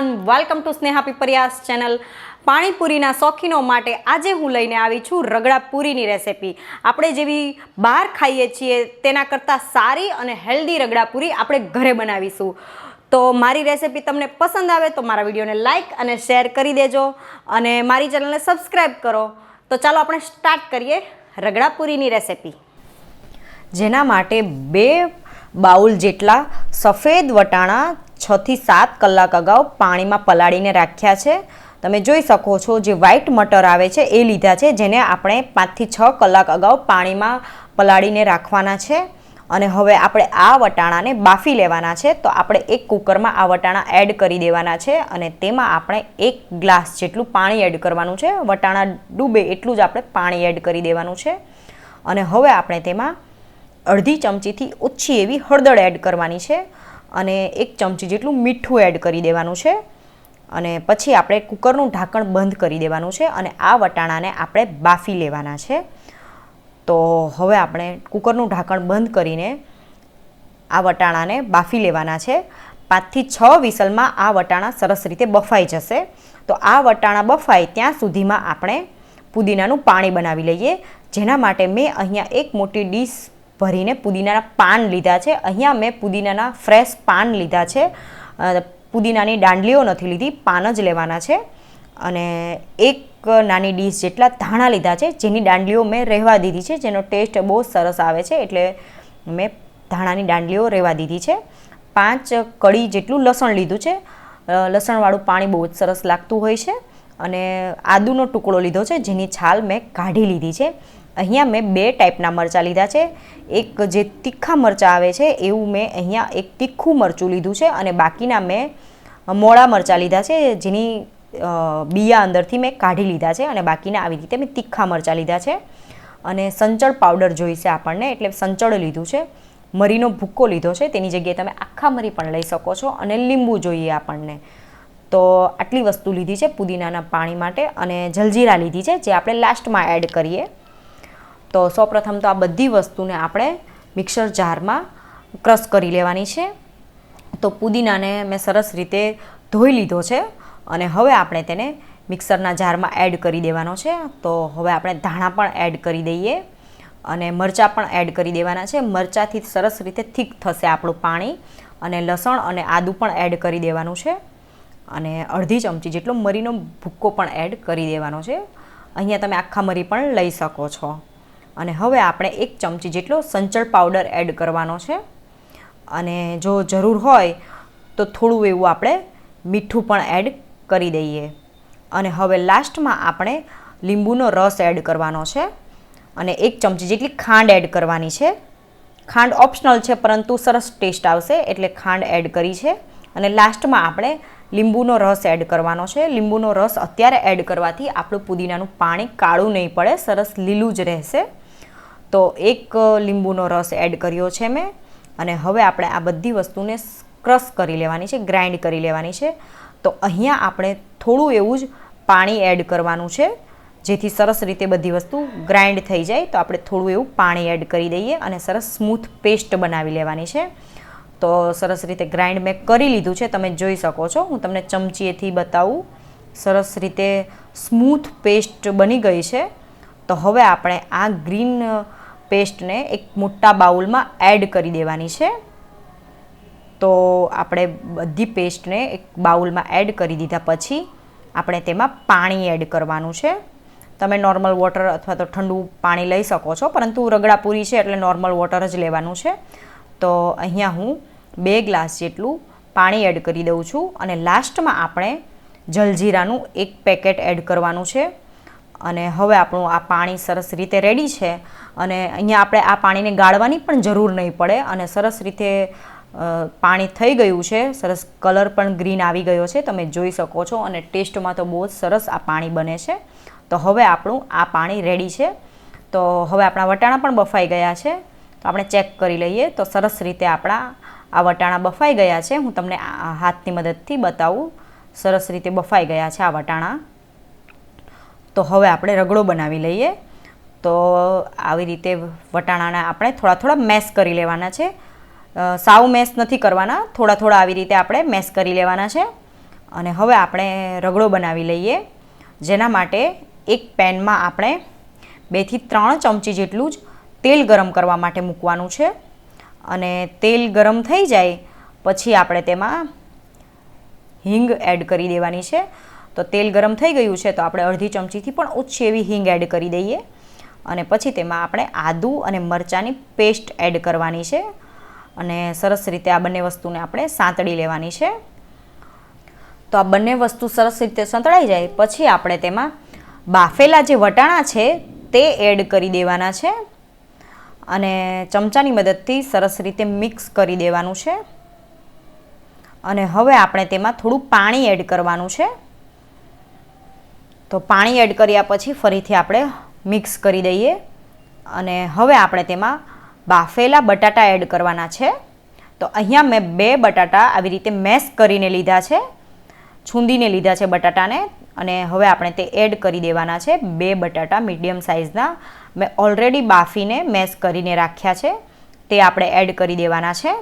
Everyone, welcome to Sneha Pipariya channel. પાણીપુરીના શોખીનો માટે આજે હું લઈને આવી છું રગડા પૂરીની રેસિપી. આપણે જેવી બહાર ખાઈએ છીએ તેના કરતાં સારી અને હેલ્ધી રગડા પૂરી આપણે ઘરે બનાવીશું. તો મારી રેસિપી તમને પસંદ આવે તો મારા વિડીયોને લાઇક અને શેર કરી દેજો અને મારી ચેનલને સબસ્ક્રાઈબ કરો. તો ચાલો આપણે સ્ટાર્ટ કરીએ રગડા પૂરીની રેસિપી. જેના માટે 2 બાઉલ જેટલા સફેદ વટાણા 6 થી 7 કલાક અગાઉ પાણીમાં પલાળીને રાખ્યા છે. તમે જોઈ શકો છો જે વ્હાઈટ મટર આવે છે એ લીધા છે, જેને આપણે 5 થી 6 કલાક અગાઉ પાણીમાં પલાળીને રાખવાના છે. અને હવે આપણે આ વટાણાને બાફી લેવાના છે. તો આપણે એક કુકરમાં આ વટાણા એડ કરી દેવાના છે અને તેમાં આપણે 1 ગ્લાસ જેટલું પાણી એડ કરવાનું છે. વટાણા ડૂબે એટલું જ આપણે પાણી એડ કરી દેવાનું છે. અને હવે આપણે તેમાં અડધી ચમચીથી ઓછી એવી હળદર એડ કરવાની છે અને 1 ચમચી જેટલું મીઠું એડ કરી દેવાનું છે. અને પછી આપણે કુકરનું ઢાંકણ બંધ કરી દેવાનું છે અને આ વટાણાને આપણે બાફી લેવાના છે. તો હવે આપણે કુકરનું ઢાંકણ બંધ કરીને આ વટાણાને બાફી લેવાના છે. 5 થી 6 વિસલમાં આ વટાણા સરસ રીતે બફાઈ જશે. તો આ વટાણા બફાય ત્યાં સુધીમાં આપણે પુદીનાનું પાણી બનાવી લઈએ. જેના માટે મેં અહીંયા એક મોટી ડીશ ભરીને પુદીનાના પાન લીધા છે. અહીંયા મેં પુદીનાના ફ્રેશ પાન લીધા છે. પુદીનાની દાંડલીઓ નથી લીધી, પાન જ લેવાના છે. અને એક નાની ડીશ જેટલા ધાણા લીધા છે, જેની દાંડલીઓ મેં રહેવા દીધી છે, જેનો ટેસ્ટ બહુ સરસ આવે છે એટલે મેં ધાણાની દાંડલીઓ રહેવા દીધી છે. 5 કળી જેટલું લસણ લીધું છે. લસણવાળું પાણી બહુ જ સરસ લાગતું હોય છે. અને આદુનો ટુકડો લીધો છે, જેની છાલ મેં કાઢી લીધી છે. અહીંયા મેં 2 ટાઈપના મરચાં લીધા છે. એક જે તીખા મરચાં આવે છે એવું મેં અહીંયા એક તીખું મરચું લીધું છે અને બાકીના મેં મોળા મરચાં લીધા છે, જેની બિયા અંદરથી મેં કાઢી લીધા છે. અને બાકીના આવી રીતે મેં તીખા મરચાં લીધા છે. અને સંચળ પાવડર જોઈશે આપણને, એટલે સંચળ લીધું છે. મરીનો ભૂક્કો લીધો છે, તેની જગ્યાએ તમે આખા મરી પણ લઈ શકો છો. અને લીંબુ જોઈએ આપણને. તો આટલી વસ્તુ લીધી છે પુદીનાના પાણી માટે. અને જલજીરા લીધી છે, જે આપણે લાસ્ટમાં એડ કરીએ. તો સૌપ્રથમ તો આ બધી વસ્તુને આપણે મિક્સર જારમાં ક્રશ કરી લેવાની છે. તો પુદીનાને મેં સરસ રીતે ધોઈ લીધો છે અને હવે આપણે તેને મિક્સરના જારમાં એડ કરી દેવાનો છે. તો હવે આપણે ધાણા પણ એડ કરી દઈએ અને મરચાં પણ એડ કરી દેવાના છે. મરચાંથી સરસ રીતે થીક થશે આપણું પાણી. અને લસણ અને આદું પણ એડ કરી દેવાનું છે. અને અડધી ચમચી જેટલો મરીનો ભૂક્કો પણ એડ કરી દેવાનો છે. અહીંયા તમે આખા મરી પણ લઈ શકો છો. અને હવે આપણે 1 ચમચી જેટલો સંચળ પાવડર એડ કરવાનો છે. અને જો જરૂર હોય તો થોડું એવું આપણે મીઠું પણ એડ કરી દઈએ. અને હવે લાસ્ટમાં આપણે લીંબુનો રસ એડ કરવાનો છે અને 1 ચમચી જેટલી ખાંડ એડ કરવાની છે. ખાંડ ઓપ્શનલ છે, પરંતુ સરસ ટેસ્ટ આવશે એટલે ખાંડ એડ કરી છે. અને લાસ્ટમાં આપણે લીંબુનો રસ એડ કરવાનો છે. લીંબુનો રસ અત્યારે એડ કરવાથી આપણું પુદીનાનું પાણી કાળું નહીં પડે, સરસ લીલું જ રહેશે. તો 1 લીંબુનો રસ એડ કર્યો છે મેં. અને હવે આપણે આ બધી વસ્તુને ક્રશ કરી લેવાની છે, ગ્રાઇન્ડ કરી લેવાની છે. તો અહીંયા આપણે થોડું એવું જ પાણી એડ કરવાનું છે, જેથી સરસ રીતે બધી વસ્તુ ગ્રાઇન્ડ થઈ જાય. તો આપણે થોડું એવું પાણી એડ કરી દઈએ અને સરસ સ્મૂથ પેસ્ટ બનાવી લેવાની છે. તો સરસ રીતે ગ્રાઇન્ડ મેં કરી લીધું છે, તમે જોઈ શકો છો. હું તમને ચમચીએથી બતાવું. સરસ રીતે સ્મૂથ પેસ્ટ બની ગઈ છે. તો હવે આપણે આ ગ્રીન પેસ્ટને એક મોટા બાઉલમાં એડ કરી દેવાની છે. તો આપણે બધી પેસ્ટને એક બાઉલમાં એડ કરી દીધા પછી આપણે તેમાં પાણી એડ કરવાનું છે. તમે નોર્મલ વોટર અથવા તો ઠંડુ પાણી લઈ શકો છો, પરંતુ રગડા પૂરી છે એટલે નોર્મલ વોટર જ લેવાનું છે. તો અહીંયા હું 2 ગ્લાસ જેટલું પાણી એડ કરી દઉં છું. અને લાસ્ટમાં આપણે જલજીરાનું 1 પેકેટ એડ કરવાનું છે. અને હવે આપણું આ પાણી સરસ રીતે રેડી છે. અને અહીંયા આપણે આ પાણીને ગાળવાની પણ જરૂર નહીં પડે. અને સરસ રીતે પાણી થઈ ગયું છે. સરસ કલર પણ ગ્રીન આવી ગયો છે, તમે જોઈ શકો છો. અને ટેસ્ટમાં તો બહુ જ સરસ આ પાણી બને છે. તો હવે આપણું આ પાણી રેડી છે. તો હવે આપણા વટાણા પણ બફાઈ ગયા છે. તો આપણે ચેક કરી લઈએ. તો સરસ રીતે આપણા આ વટાણા બફાઈ ગયા છે. હું તમને હાથની મદદથી બતાવું. સરસ રીતે બફાઈ ગયા છે આ વટાણા. તો હવે આપણે રગડો બનાવી લઈએ. તો આવી રીતે વટાણાને આપણે થોડા મેશ કરી લેવાના છે. સાવ મેશ નથી કરવાના, થોડા આવી રીતે આપણે મેશ કરી લેવાના છે. અને હવે આપણે રગડો બનાવી લઈએ. જેના માટે એક પેનમાં આપણે 2 થી 3 ચમચી જેટલું જ તેલ ગરમ કરવા માટે મૂકવાનું છે. અને તેલ ગરમ થઈ જાય પછી આપણે તેમાં હિંગ એડ કરી દેવાની છે. તો તેલ ગરમ થઈ ગયું છે તો આપણે અડધી ચમચીથી પણ ઓછી એવી હિંગ એડ કરી દઈએ. અને પછી તેમાં આપણે આદુ અને મરચાંની પેસ્ટ એડ કરવાની છે. અને સરસ રીતે આ બંને વસ્તુને આપણે સાંતળી લેવાની છે. તો આ બંને વસ્તુ સરસ રીતે સંતળાઈ જાય પછી આપણે તેમાં બાફેલા જે વટાણા છે તે એડ કરી દેવાના છે. અને ચમચાની મદદથી સરસ રીતે મિક્સ કરી દેવાનું છે. અને હવે આપણે તેમાં થોડું પાણી એડ કરવાનું છે. તો પાણી એડ કર્યા પછી ફરીથી આપણે મિક્સ કરી દઈએ. અને હવે આપણે તેમાં બાફેલા બટાટા એડ કરવાના છે. તો અહીંયા મેં 2 બટાટા આવી રીતે મેશ કરીને લીધા છે, છૂંદીને લીધા છે બટાટાને. અને હવે આપણે તે એડ કરી દેવાના છે. 2 બટાટા મીડિયમ સાઇઝના મેં ઓલરેડી બાફીને મેશ કરીને રાખ્યા છે, તે આપણે એડ કરી દેવાના છે.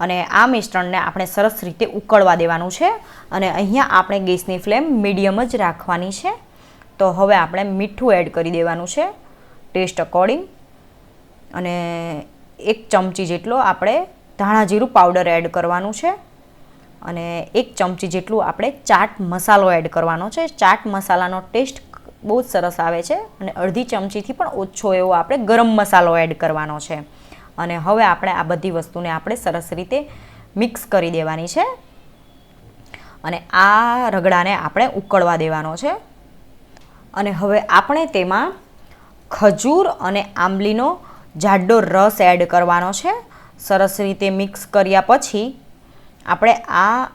અને આ મિશ્રણને આપણે સરસ રીતે ઉકળવા દેવાનું છે. અને અહીંયા આપણે ગેસની ફ્લેમ મીડિયમ જ રાખવાની છે. તો હવે આપણે મીઠું એડ કરી દેવાનું છે ટેસ્ટ અકોર્ડિંગ. અને 1 ચમચી જેટલો આપણે ધાણા જીરું પાવડર એડ કરવાનું છે. અને 1 ચમચી જેટલું આપણે ચાટ મસાલો એડ કરવાનો છે. ચાટ મસાલાનો ટેસ્ટ બહુ જ સરસ આવે છે. અને અડધી ચમચીથી પણ ઓછો એવો આપણે ગરમ મસાલો એડ કરવાનો છે. અને હવે આપણે આ બધી વસ્તુને આપણે સરસ રીતે મિક્સ કરી દેવાની છે. અને આ રગડાને આપણે ઉકળવા દેવાનો છે. અને હવે આપણે તેમાં ખજૂર અને આંબલીનો જાડો રસ એડ કરવાનો છે. સરસ રીતે મિક્સ કર્યા પછી આપણે આ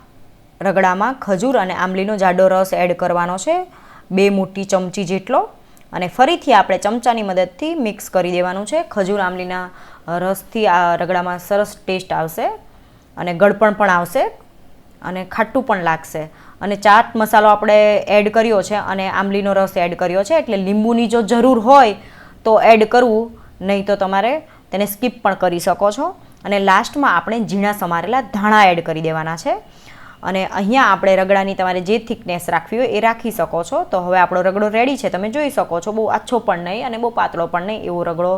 રગડામાં ખજૂર અને આંબલીનો જાડો રસ એડ કરવાનો છે, 2 મોટી ચમચી જેટલો. અને ફરીથી આપણે ચમચાની મદદથી મિક્સ કરી દેવાનું છે. ખજૂર આંબલીના રસથી આ રગડામાં સરસ ટેસ્ટ આવશે અને ગળપણ પણ આવશે અને ખાટું પણ લાગશે. અને ચાટ મસાલો આપણે એડ કર્યો છે અને આંબલીનો રસ એડ કર્યો છે એટલે લીંબુની જો જરૂર હોય તો એડ કરવું, નહીં તો તમારે તેને સ્કીપ પણ કરી શકો છો. અને લાસ્ટમાં આપણે ઝીણા સમારેલા ધાણા એડ કરી દેવાના છે. અને અહીંયા આપણે રગડાની તમારે જે થિકનેસ રાખવી હોય એ રાખી શકો છો. તો હવે આપણો રગડો રેડી છે, તમે જોઈ શકો છો. બહુ આછો પણ નહીં અને બહુ પાતળો પણ નહીં, એવો રગડો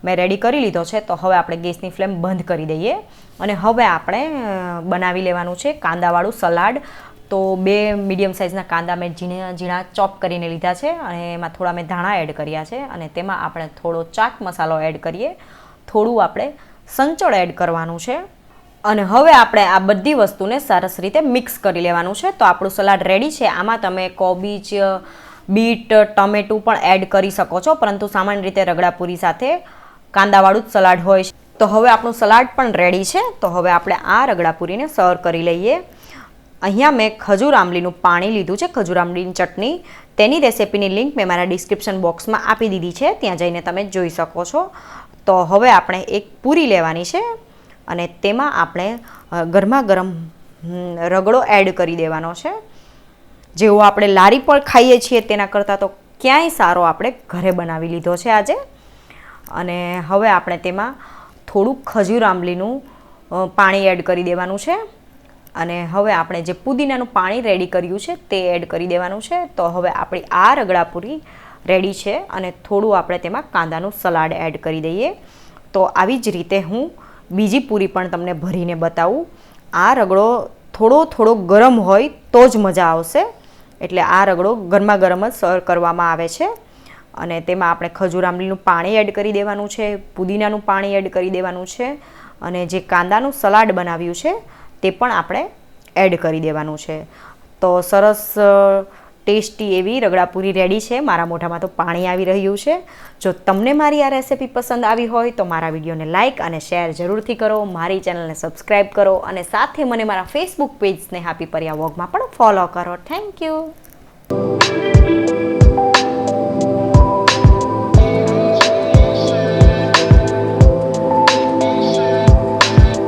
મેં રેડી કરી લીધો છે. તો હવે આપણે ગેસની ફ્લેમ બંધ કરી દઈએ. અને હવે આપણે બનાવી લેવાનું છે કાંદાવાળું સલાડ. તો 2 મીડિયમ સાઇઝના કાંદા મેં ઝીણા ચોપ કરીને લીધા છે. અને એમાં થોડા મેં ધાણા એડ કર્યા છે. અને તેમાં આપણે થોડો ચાટ મસાલો એડ કરીએ, થોડું આપણે સંચળ એડ કરવાનું છે. અને હવે આપણે આ બધી વસ્તુને સરસ રીતે મિક્સ કરી લેવાનું છે. તો આપણું સલાડ રેડી છે. આમાં તમે કોબીજ, બીટ, ટમેટું પણ એડ કરી શકો છો, પરંતુ સામાન્ય રીતે રગડા પૂરી સાથે કાંદાવાળું જ સલાડ હોય છે. તો હવે આપણું સલાડ પણ રેડી છે. તો હવે આપણે આ રગડા પૂરીને સર્વ કરી લઈએ. અહીંયા મેં ખજૂર આંબલીનું પાણી લીધું છે, ખજૂર આંબલીની ચટણી. તેની રેસિપીની લિંક મેં મારા ડિસ્ક્રિપ્શન બોક્સમાં આપી દીધી છે, ત્યાં જઈને તમે જોઈ શકો છો. તો હવે આપણે એક પૂરી લેવાની છે અને તેમાં આપણે ગરમા ગરમ રગડો એડ કરી દેવાનો છે. જેવો આપણે લારી પર ખાઈએ છીએ તેના કરતાં તો ક્યાંય સારો આપણે ઘરે બનાવી લીધો છે આજે. અને હવે આપણે તેમાં થોડુંક ખજૂર આંબલીનું પાણી એડ કરી દેવાનું છે. અને હવે આપણે જે પુદીનાનું પાણી રેડી કર્યું છે તે એડ કરી દેવાનું છે. તો હવે આપણી આ રગડા પૂરી રેડી છે. અને થોડું આપણે તેમાં કાંદાનું સલાડ એડ કરી દઈએ. તો આવી જ રીતે હું બીજી પૂરી પણ તમને ભરીને બતાવું. આ રગડો થોડો ગરમ હોય તો જ મજા આવશે, એટલે આ રગડો ગરમા ગરમ જ સર્વ કરવામાં આવે છે. અને તેમાં આપણે ખજૂર આંબલીનું પાણી એડ કરી દેવાનું છે, પુદીનાનું પાણી એડ કરી દેવાનું છે. અને જે કાંદાનું સલાડ બનાવ્યું છે તે પણ આપણે એડ કરી દેવાનું છે. તો સરસ ટેસ્ટી એવી રગડા પૂરી રેડી છે. મારા મોઢામાં તો પાણી આવી રહ્યું છે. જો તમને મારી આ રેસિપી પસંદ આવી હોય તો મારા વિડીયોને લાઇક અને શેર જરૂરથી કરો, મારી ચેનલને સબસ્ક્રાઈબ કરો અને સાથે મને મારા ફેસબુક પેજ સ્નેહા પીપરિયા વ્લોગમાં પણ ફોલો કરો. Thank you.